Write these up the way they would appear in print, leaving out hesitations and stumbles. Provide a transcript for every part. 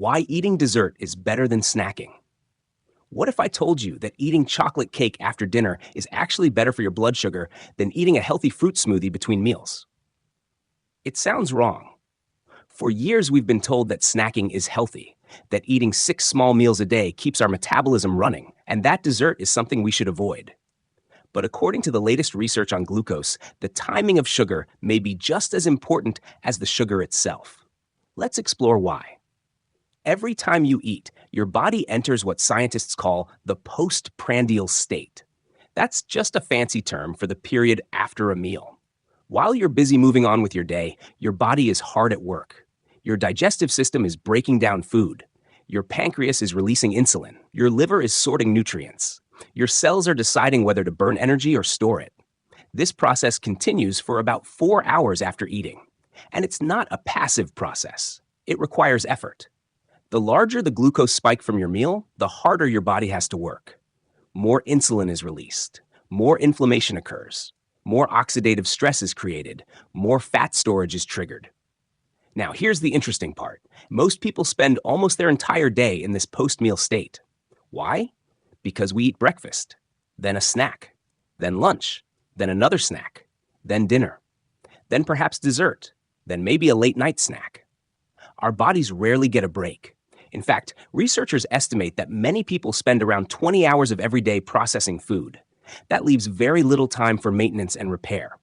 why eating dessert is better than snacking. What if I told you that eating chocolate cake after dinner is actually better for your blood sugar than eating a healthy fruit smoothie between meals? It sounds wrong. For years, we've been told that snacking is healthy, that eating 6 small meals a day keeps our metabolism running, and that dessert is something we should avoid. But according to the latest research on glucose, the timing of sugar may be just as important as the sugar itself. Let's explore why. Every time you eat, your body enters what scientists call the postprandial state. That's just a fancy term for the period after a meal. While you're busy moving on with your day, your body is hard at work. Your digestive system is breaking down food. Your pancreas is releasing insulin. Your liver is sorting nutrients. Your cells are deciding whether to burn energy or store it. This process continues for about 4 hours after eating. And it's not a passive process. It requires effort. The larger the glucose spike from your meal, the harder your body has to work. More insulin is released. More inflammation occurs. More oxidative stress is created. More fat storage is triggered. Now, here's the interesting part. Most people spend almost their entire day in this post-meal state. Why? Because we eat breakfast, then a snack, then lunch, then another snack, then dinner, then perhaps dessert, then maybe a late-night snack. Our bodies rarely get a break. In fact, researchers estimate that many people spend around 20 hours of every day processing food. That leaves very little time for maintenance and repair.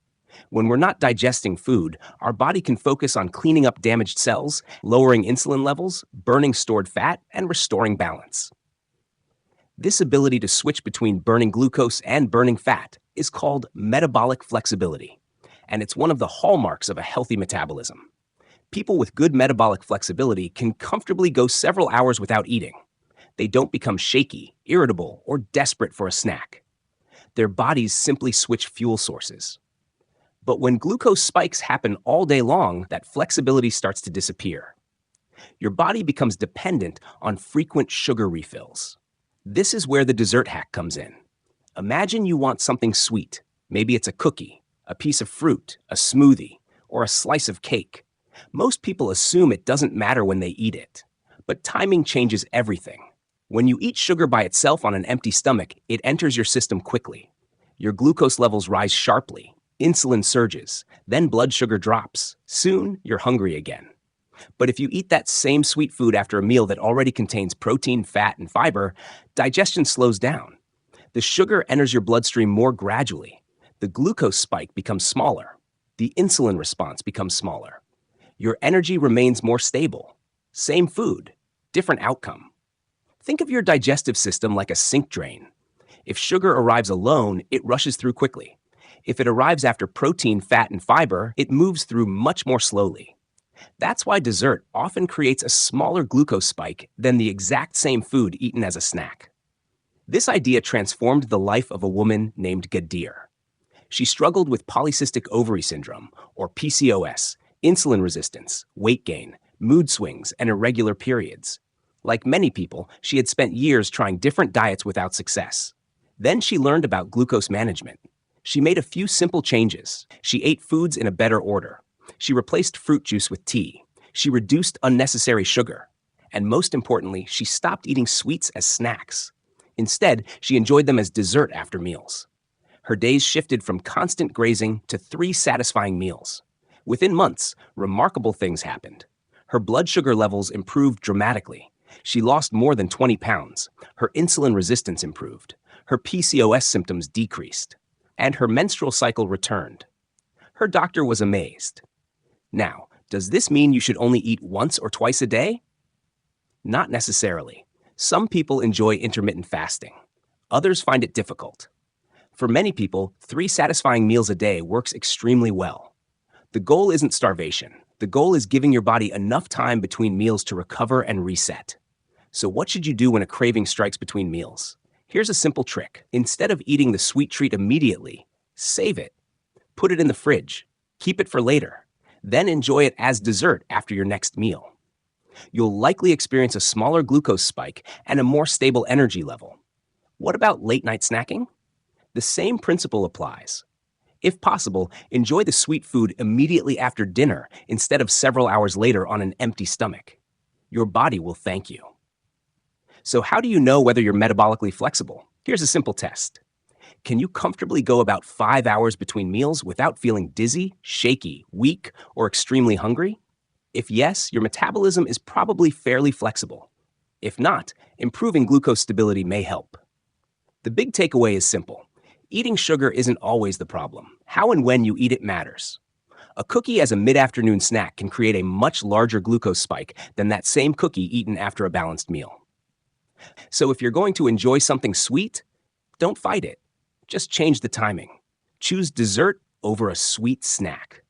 When we're not digesting food, our body can focus on cleaning up damaged cells, lowering insulin levels, burning stored fat, and restoring balance. This ability to switch between burning glucose and burning fat is called metabolic flexibility, and it's one of the hallmarks of a healthy metabolism. People with good metabolic flexibility can comfortably go several hours without eating. They don't become shaky, irritable, or desperate for a snack. Their bodies simply switch fuel sources. But when glucose spikes happen all day long, that flexibility starts to disappear. Your body becomes dependent on frequent sugar refills. This is where the dessert hack comes in. Imagine you want something sweet. Maybe it's a cookie, a piece of fruit, a smoothie, or a slice of cake. Most people assume it doesn't matter when they eat it. But timing changes everything. When you eat sugar by itself on an empty stomach, it enters your system quickly. Your glucose levels rise sharply. Insulin surges. Then blood sugar drops. Soon, you're hungry again. But if you eat that same sweet food after a meal that already contains protein, fat, and fiber, digestion slows down. The sugar enters your bloodstream more gradually. The glucose spike becomes smaller. The insulin response becomes smaller. Your energy remains more stable. Same food, different outcome. Think of your digestive system like a sink drain. If sugar arrives alone, it rushes through quickly. If it arrives after protein, fat, and fiber, it moves through much more slowly. That's why dessert often creates a smaller glucose spike than the exact same food eaten as a snack. This idea transformed the life of a woman named Gadir. She struggled with polycystic ovary syndrome, or PCOS, insulin resistance, weight gain, mood swings, and irregular periods. Like many people, she had spent years trying different diets without success. Then she learned about glucose management. She made a few simple changes. She ate foods in a better order. She replaced fruit juice with tea. She reduced unnecessary sugar. And most importantly, she stopped eating sweets as snacks. Instead, she enjoyed them as dessert after meals. Her days shifted from constant grazing to 3 satisfying meals. Within months, remarkable things happened. Her blood sugar levels improved dramatically. She lost more than 20 pounds. Her insulin resistance improved. Her PCOS symptoms decreased. And her menstrual cycle returned. Her doctor was amazed. Now, does this mean you should only eat once or twice a day? Not necessarily. Some people enjoy intermittent fasting. Others find it difficult. For many people, 3 satisfying meals a day works extremely well. The goal isn't starvation. The goal is giving your body enough time between meals to recover and reset. So what should you do when a craving strikes between meals? Here's a simple trick. Instead of eating the sweet treat immediately, save it. Put it in the fridge. Keep it for later. Then enjoy it as dessert after your next meal. You'll likely experience a smaller glucose spike and a more stable energy level. What about late-night snacking? The same principle applies. If possible, enjoy the sweet food immediately after dinner instead of several hours later on an empty stomach. Your body will thank you. So, how do you know whether you're metabolically flexible? Here's a simple test. Can you comfortably go about 5 hours between meals without feeling dizzy, shaky, weak, or extremely hungry? If yes, your metabolism is probably fairly flexible. If not, improving glucose stability may help. The big takeaway is simple. Eating sugar isn't always the problem. How and when you eat it matters. A cookie as a mid-afternoon snack can create a much larger glucose spike than that same cookie eaten after a balanced meal. So if you're going to enjoy something sweet, don't fight it. Just change the timing. Choose dessert over a sweet snack.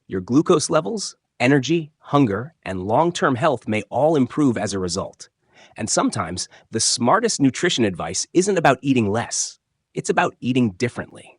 Your glucose levels, energy, hunger, and long-term health may all improve as a result. And sometimes, the smartest nutrition advice isn't about eating less. It's about eating differently.